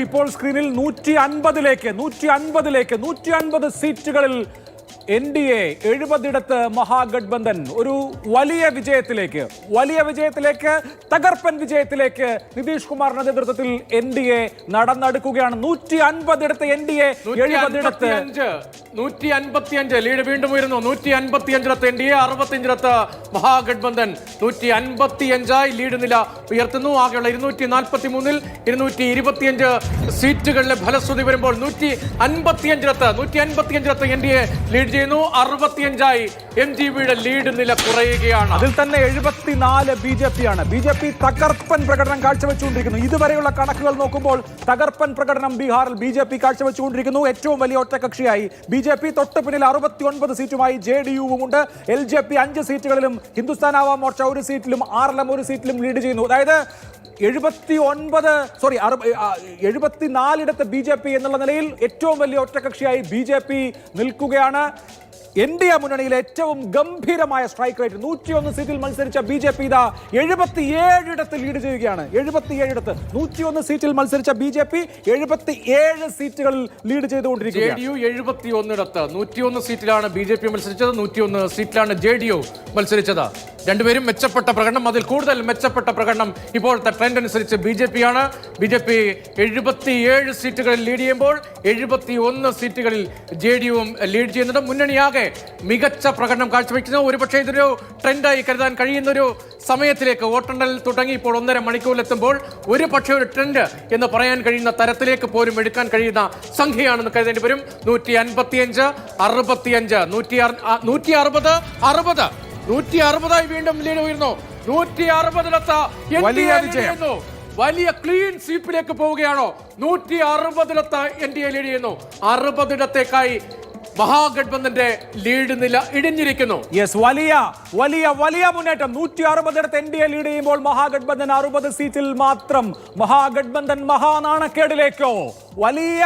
ഇപ്പോൾ സ്ക്രീനിൽ 150 സീറ്റുകളിൽ NDA 70 മഹാഗഠബന്ധൻ ഒരു വലിയ വിജയത്തിലേക്ക് തകർപ്പൻ വിജയത്തിലേക്ക് നിതീഷ് കുമാറിന്റെ നേതൃത്വത്തിൽ NDA നടന്നെടുക്കുകയാണ്. 150 NDA 155 ലീഡ് വീണ്ടും ഉയരുന്നു. 155 NDA 65 മഹാഗഠബന്ധൻ 155 ലീഡ് നില ഉയർത്തുന്നു. ആകെയുള്ള 243-ൽ 225 സീറ്റുകളിലെ ഫലശ്രുതി വരുമ്പോൾ 155 NDA ലീഡ് ചെയ്യുന്നു. 65 MGBയുടെ ലീഡ് നില കുറയുകയാണ്. അതിൽ തന്നെ 74 BJP ആണ്. BJP തകർപ്പൻ പ്രകടനം കാഴ്ചവെച്ചുകൊണ്ടിരിക്കുന്നു. ഇതുവരെയുള്ള കണക്കുകൾ നോക്കുമ്പോൾ തകർപ്പൻ പ്രകടനം ബീഹാറിൽ BJP കാഴ്ചവെച്ചുകൊണ്ടിരിക്കുന്നു. ഏറ്റവും വലിയ ഒറ്റകക്ഷിയായി BJP, തൊട്ട് പിന്നിൽ 69 സീറ്റുമായി JDU-വും ഉണ്ട്. LJP 5 സീറ്റുകളിലും, ഹിന്ദുസ്ഥാൻ ആവാം മോർച്ച 1 സീറ്റിലും, RLM 1 സീറ്റിലും ലീഡ് ചെയ്യുന്നു. അതായത് 74 BJP എന്നുള്ള നിലയിൽ ഏറ്റവും വലിയ ഒറ്റകക്ഷിയായി BJP നിൽക്കുകയാണ്. NDA മുന്നണിയിലെ ഏറ്റവും ഗംഭീരമായ സ്ട്രൈക്ക് റേറ്റ്. 101 സീറ്റിൽ മത്സരിച്ച BJP ഇതാ 77 ലീഡ് ചെയ്യുകയാണ്. 77 101 സീറ്റിൽ മത്സരിച്ച BJP 77 സീറ്റുകളിൽ ലീഡ് ചെയ്തുകൊണ്ടിരിക്കുകയാണ്. JDU 71 101 സീറ്റിലാണ് BJP മത്സരിച്ചത്, 101 സീറ്റിലാണ് JDU മത്സരിച്ചത്. രണ്ടുപേരും മെച്ചപ്പെട്ട പ്രകടനം, അതിൽ കൂടുതൽ മെച്ചപ്പെട്ട പ്രകടനം ഇപ്പോഴത്തെ ട്രെൻഡ് അനുസരിച്ച് BJP ആണ്. BJP 77 സീറ്റുകളിൽ ലീഡ് ചെയ്യുമ്പോൾ 71 സീറ്റുകളിൽ JDU-വും ലീഡ് ചെയ്യുന്നുണ്ട്. മുന്നണിയാകെ മികച്ച പ്രകടനം കാഴ്ചവെക്കുന്നു. ഒരുപക്ഷെ ഇതൊരു ട്രെൻഡായി കരുതാൻ കഴിയുന്ന ഒരു സമയത്തിലേക്ക് വോട്ടെണ്ണൽ തുടങ്ങി ഇപ്പോൾ 1.5 മണിക്കൂറിലെത്തുമ്പോൾ ഒരു പക്ഷേ ഒരു ട്രെൻഡ് എന്ന് പറയാൻ കഴിയുന്ന തരത്തിലേക്ക് പോലും എടുക്കാൻ കഴിയുന്ന സംഖ്യയാണെന്ന് കരുതേണ്ടി വരും. 155, 65, 160 വീണ്ടും ലീഡ് ഉയർന്നു. 160 വലിയ വിജയം. വലിയ ക്ലീൻ സ്വീപ്പിലേക്ക് പോവുകയാണോ? 160 NDA ലീഡ് ചെയ്യുന്നു. 60 മഹാഗഠബന്ധന്റെ ലീഡ് നില ഇടിഞ്ഞിരിക്കുന്നു. യെസ്, വലിയ മുന്നേറ്റം. 160 NDA ലീഡ് ചെയ്യുമ്പോൾ മഹാഗഠബന്ധൻ 60 സീറ്റിൽ മാത്രം. മഹാഗഠബന്ധൻ മഹാനാണക്കേടിലേക്കോ വലിയ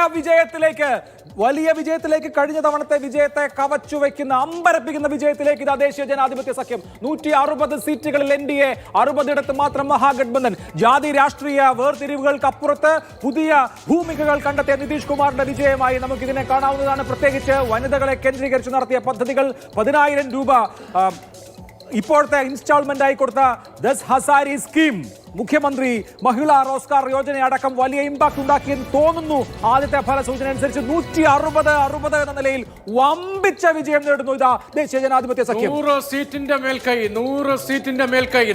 വിജയത്തിലേക്ക് കഴിഞ്ഞ തവണത്തെ വിജയത്തെ കവച്ചു വയ്ക്കുന്ന, അമ്പരപ്പിക്കുന്ന വിജയത്തിലേക്ക് ഇതാ ദേശീയ ജനാധിപത്യ സഖ്യം. 160 സീറ്റുകളിൽ NDA, 60 മാത്രം മഹാഗഠബന്ധൻ. ജാതി രാഷ്ട്രീയ വേർതിരിവുകൾക്കപ്പുറത്ത് പുതിയ ഭൂമികകൾ കണ്ടെത്തിയ നിതീഷ് കുമാറിന്റെ വിജയമായി നമുക്കിതിനെ കാണാവുന്നതാണ്. പ്രത്യേകിച്ച് വനിതകളെ കേന്ദ്രീകരിച്ച് നടത്തിയ പദ്ധതികൾ, 10,000 രൂപ ഇപ്പോഴത്തെ ഇൻസ്റ്റാൾമെന്റ് ആയി കൊടുത്ത 10 ഹസാരി സ്കീം, മുഖ്യമന്ത്രി മഹിളാ റോസ്ഗാർ യോജന അടക്കം വലിയ ഇമ്പാക്ട് ഉണ്ടാക്കിയെന്ന് തോന്നുന്നു. ആദ്യത്തെ ഫലസൂചന അനുസരിച്ച് 160 എന്ന നിലയിൽ വമ്പിച്ച വിജയം നേടുന്നു ഇതാ ദേശീയ ജനാധിപത്യ സഖ്യം. 100 സീറ്റിന്റെ മേൽക്കൈ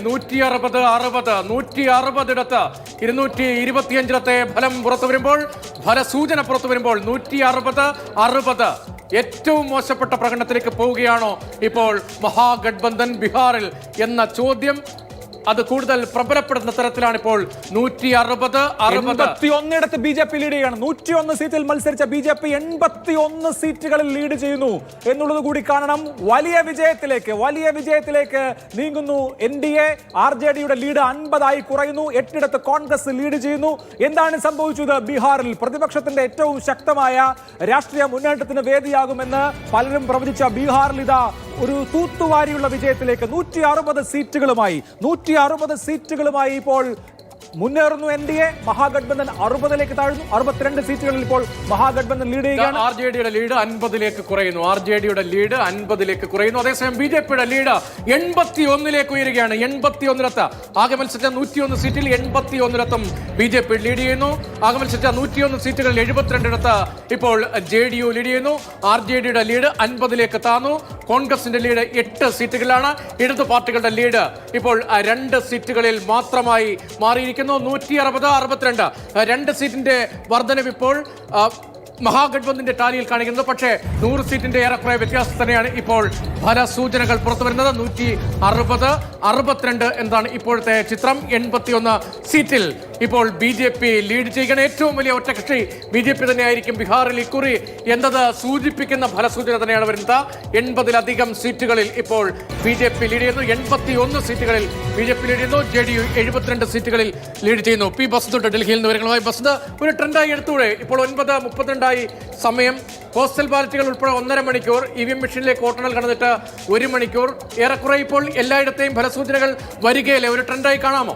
160 225 ഫലം പുറത്തു വരുമ്പോൾ, ഫലസൂചന പുറത്തു വരുമ്പോൾ 160 ഏറ്റവും മോശപ്പെട്ട പ്രകടനത്തിലേക്ക് പോവുകയാണോ ഇപ്പോൾ മഹാഗഠബന്ധൻ ബീഹാറിൽ എന്ന ചോദ്യം അത് കൂടുതൽ പ്രബലപ്പെടുന്ന തരത്തിലാണ് ഇപ്പോൾ. 161 BJP ലീഡ് ചെയ്യണം. 101 സീറ്റിൽ മത്സരിച്ച BJP 81 സീറ്റുകളിൽ ലീഡ് ചെയ്യുന്നു എന്നുള്ളത് കൂടി കാണണം. വലിയ വിജയത്തിലേക്ക് നീങ്ങുന്നു NDA. RJD-യുടെ ലീഡ് 50 കുറയുന്നു. 8 കോൺഗ്രസ് ലീഡ് ചെയ്യുന്നു. എന്താണ് സംഭവിച്ചത്? ബീഹാറിൽ പ്രതിപക്ഷത്തിന്റെ ഏറ്റവും ശക്തമായ രാഷ്ട്രീയ മുന്നേറ്റത്തിന് വേദിയാകുമെന്ന് പലരും പ്രവചിച്ച ബീഹാറിൽ ഇതാ ഒരു തൂത്തുവാരിയുള്ള വിജയത്തിലേക്ക് 160 സീറ്റുകളുമായി ഇപ്പോൾ മുന്നേറുന്നു NDA. മഹാഗഠബന്ധൻ 60 താഴ്ന്നു. 62 സീറ്റുകളിൽ ഇപ്പോൾ മഹാഗഠബന്ധൻ ലീഡ് ചെയ്യുകയാണ്. RJD-യുടെ ലീഡ് 50 കുറയുന്നു. അതേസമയം BJP-യുടെ ലീഡ് 81 ഉയരുകയാണ്. 81 ആകെ മത്സരിച്ച 101 സീറ്റിൽ 81 BJP ലീഡ് ചെയ്യുന്നു. ആകെ മത്സരിച്ച 101 സീറ്റുകളിൽ 72 ഇപ്പോൾ JDU ലീഡ് ചെയ്യുന്നു. RJD-യുടെ ലീഡ് 50 താന്നു. കോൺഗ്രസിന്റെ ലീഡ് 8 സീറ്റുകളിലാണ്. ഇടതു പാർട്ടികളുടെ ലീഡ് ഇപ്പോൾ 2 സീറ്റുകളിൽ മാത്രമായി മാറിയിരിക്കുന്നു. 160-62 2 സീറ്റിന്റെ വർധനവ് ഇപ്പോൾ മഹാഗഠബന്ധന്റെ ടാലിയിൽ കാണിക്കുന്നത്. പക്ഷേ 100 സീറ്റിന്റെ ഏറെക്കുറെ വ്യത്യാസം തന്നെയാണ് ഇപ്പോൾ ഫലസൂചനകൾ പുറത്തു വരുന്നത്. 160-62 എന്താണ് ഇപ്പോഴത്തെ ചിത്രം. 81 സീറ്റിൽ ഇപ്പോൾ BJP ലീഡ് ചെയ്യുകയാണ്. ഏറ്റവും വലിയ ഒറ്റകക്ഷി BJP തന്നെയായിരിക്കും ബീഹാറിൽ ഇക്കുറി എന്നത് സൂചിപ്പിക്കുന്ന ഫലസൂചന തന്നെയാണ് വരുന്നത്. 80-ലധികം സീറ്റുകളിൽ ഇപ്പോൾ BJP ലീഡ് ചെയ്യുന്നു. 81 സീറ്റുകളിൽ BJP ലീഡ് ചെയ്യുന്നു. JDU 72 സീറ്റുകളിൽ ലീഡ് ചെയ്യുന്നു. P. ബസ്തുണ്ട് ഡൽഹിയിൽ നിന്ന് വിവരങ്ങളുമായി. ബസ്ത്, ഒരു ട്രെൻഡായി എടുത്തൂടെ? ഇപ്പോൾ 9:32 സമയം. പോസ്റ്റൽ ബാലറ്റുകൾ ഉൾപ്പെടെ 1.5 മണിക്കൂർ, EVM മെഷീനിലേക്ക് വോട്ടെണ്ണൽ കടന്നിട്ട് 1 മണിക്കൂർ. ഏറെക്കുറെ ഇപ്പോൾ എല്ലായിടത്തെയും ഫലസൂചനകൾ വരികയല്ലേ? ഒരു ട്രെൻഡായി കാണാമോ?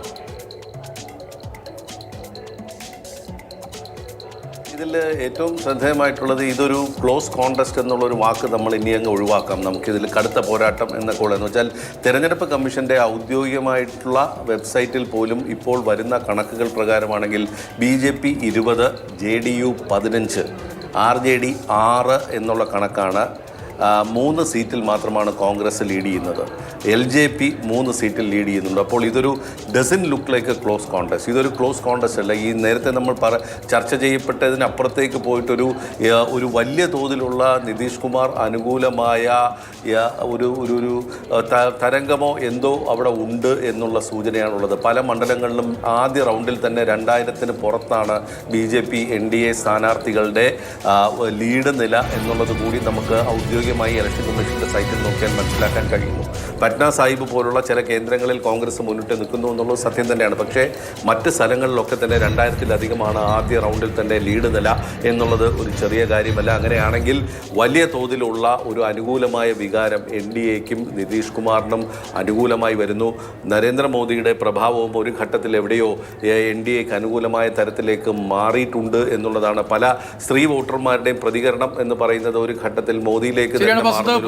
ഇതിൽ ഏറ്റവും ശ്രദ്ധേയമായിട്ടുള്ളത് ഇതൊരു ക്ലോസ് കോൺടെസ്റ്റ് എന്നുള്ളൊരു വാക്ക് നമ്മൾ ഇനി അങ്ങ് ഒഴിവാക്കാം. നമുക്കിതിൽ കടുത്ത പോരാട്ടം എന്നൊക്കെ ഉള്ളതെന്ന് വെച്ചാൽ തെരഞ്ഞെടുപ്പ് കമ്മീഷൻ്റെ ഔദ്യോഗികമായിട്ടുള്ള വെബ്സൈറ്റിൽ പോലും ഇപ്പോൾ വരുന്ന കണക്കുകൾ പ്രകാരമാണെങ്കിൽ BJP 20, JDU 15, RJD 6 എന്നുള്ള കണക്കാണ്. 3 സീറ്റിൽ മാത്രമാണ് കോൺഗ്രസ് ലീഡ് ചെയ്യുന്നത്. LJP 3 സീറ്റിൽ ലീഡ് ചെയ്യുന്നുണ്ട്. അപ്പോൾ ഇതൊരു dozen look like close contest. ഇതൊരു ക്ലോസ് കോൺടെസ്റ്റ് അല്ല. ഈ നേരത്തെ നമ്മൾ ചർച്ച ചെയ്യപ്പെട്ടതിനപ്പുറത്തേക്ക് പോയിട്ടൊരു വലിയ തോതിലുള്ള നിതീഷ് കുമാർ അനുകൂലമായ ഒരു തരംഗമോ എന്തോ അവിടെ ഉണ്ട് എന്നുള്ള സൂചനയാണുള്ളത്. പല മണ്ഡലങ്ങളിലും ആദ്യ റൗണ്ടിൽ തന്നെ 2000-ന് പുറത്താണ് BJP NDA സ്ഥാനാർത്ഥികളുടെ ലീഡ് നില എന്നുള്ളത് കൂടി നമുക്ക് ഔദ്യോഗികമായി ഇലക്ഷൻ കമ്മീഷന്റെ സൈറ്റിൽ നോക്കിയാൽ മനസ്സിലാക്കാൻ കഴിയുന്നു. പട്ന സാഹിബ് പോലുള്ള ചില കേന്ദ്രങ്ങളിൽ കോൺഗ്രസ് മുന്നിട്ട് നിൽക്കുന്നു എന്നുള്ളത് സത്യം തന്നെയാണ്. പക്ഷേ മറ്റ് സ്ഥലങ്ങളിലൊക്കെ തന്നെ 2000-ലധികമാണ് ആദ്യ റൗണ്ടിൽ തന്നെ ലീഡ് നില എന്നുള്ളത് ഒരു ചെറിയ കാര്യമല്ല. അങ്ങനെയാണെങ്കിൽ വലിയ തോതിലുള്ള ഒരു അനുകൂലമായ വികാരം NDAക്കും നിതീഷ് കുമാറിനും അനുകൂലമായി വരുന്നു. നരേന്ദ്രമോദിയുടെ പ്രഭാവവും ഒരു ഘട്ടത്തിൽ എവിടെയോ NDAക്ക് അനുകൂലമായ തരത്തിലേക്ക് മാറിയിട്ടുണ്ട് എന്നുള്ളതാണ്. പല സ്ത്രീ വോട്ടർമാരുടെയും പ്രതികരണം എന്ന് പറയുന്നത് ഒരു ഘട്ടത്തിൽ മോദിയിലേക്ക്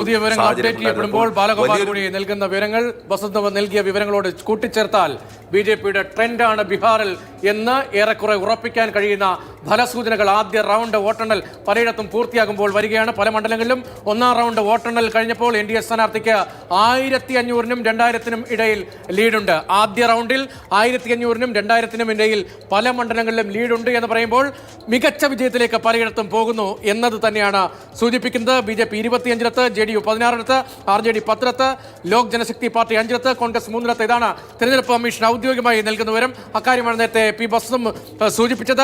പുതിയ വിവരങ്ങൾ അപ്ഡേറ്റ് ചെയ്യപ്പെടുമ്പോൾ ബാലഗോപാൽ കൂടി നൽകുന്ന വിവരങ്ങൾ വസന്ത് നൽകിയ വിവരങ്ങളോട് കൂട്ടിച്ചേർത്താൽ BJPയുടെ ട്രെൻഡാണ് ബീഹാറിൽ എന്ന് ഏറെക്കുറെ ഉറപ്പിക്കാൻ കഴിയുന്ന ഫലസൂചനകൾ ആദ്യ റൗണ്ട് വോട്ടെണ്ണൽ പലയിടത്തും പൂർത്തിയാകുമ്പോൾ വരികയാണ്. പല മണ്ഡലങ്ങളിലും ഒന്നാം റൗണ്ട് വോട്ടെണ്ണൽ കഴിഞ്ഞപ്പോൾ NDA സ്ഥാനാർത്ഥിക്ക് 1500-നും 2000-നും ഇടയിൽ ലീഡുണ്ട്. ആദ്യ റൗണ്ടിൽ 1500-നും 2000-നും ഇടയിൽ പല മണ്ഡലങ്ങളിലും ലീഡുണ്ട് എന്ന് പറയുമ്പോൾ മികച്ച വിജയത്തിലേക്ക് പലയിടത്തും പോകുന്നു എന്നത് തന്നെയാണ് സൂചിപ്പിക്കുന്നത്. BJP 25-ത്ത്, JDU 16-ത്ത്, RJD 10-ത്ത്, Lok Janshakti party 5-ത്ത്, Congress 3-ത്ത്. ഇതാണ് തെരഞ്ഞെടുപ്പ് കമ്മീഷൻ ഔദ്യോഗികമായി നൽകുന്ന വിവരം. അക്കാര്യമാണ് നേരത്തെ P. ബസും സൂചിപ്പിച്ചത്.